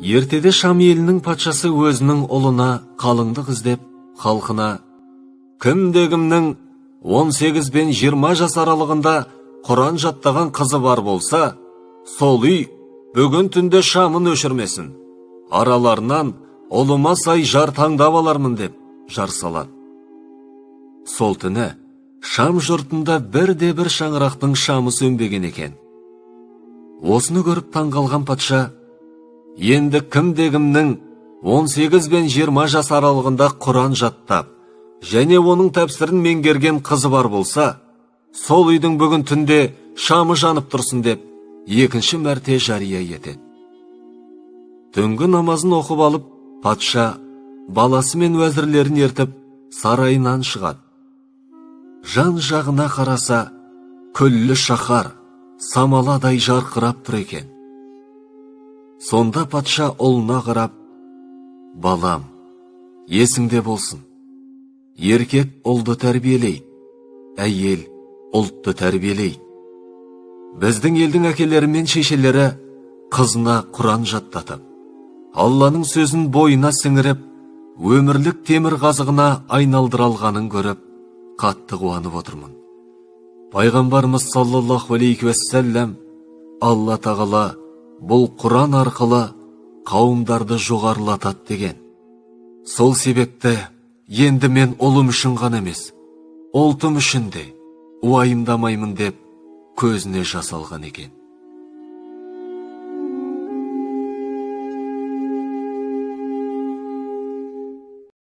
Ертеде Шам елінің патшасы өзінің ұлына қалыңдық іздеп, халқына кімде-кімнің 18 бен 20 жас аралығында Құран жаттаған қызы бар болса, сол үй бүгін түнде шамын өшірмесін. Араларынан ұлыма сай жар таңдап алармын деп жар салады. Сол түні Шам жұртында бірде-бір шаңырақтың шамы сөнбеген екен. Осыны көріп таңғалған патша, енді кімде-кімнің 18 бен 20 жас аралығында Құран жаттап, және оның тәпсірін меңгерген қызы бар болса, сол үйдің бүгін түнде шамы жанып тұрсын деп, екінші мәрте жария етеді. Түнгі намазын оқып алып, патша баласы мен уәзірлерін ертіп сарайынан шығады. Жан жағына қараса, күллі шаһар самаладай жарқырап тұр екен. Сонда патша ұлына қарап, балам, есіңде болсын, еркек ұлды тәрбиелейді, әйел ұлтты тәрбиелейді. Біздің елдің әкелері мен шешелері қызына Құран жаттатып, Алланың сөзін бойына сіңіріп, өмірлік темір қазығына айналдыра алғанын көріп, қатты қуанып отырмын. Пайғамбарымыз саллаллаху алейхи уассалам, Алла тағала бұл Құран арқылы қауымдарды жоғарылатады деген. Сол себепті енді мен ұлым үшін ғана емес, ұлтым үшін де уайымдамаймын деп көзіне жас алған екен.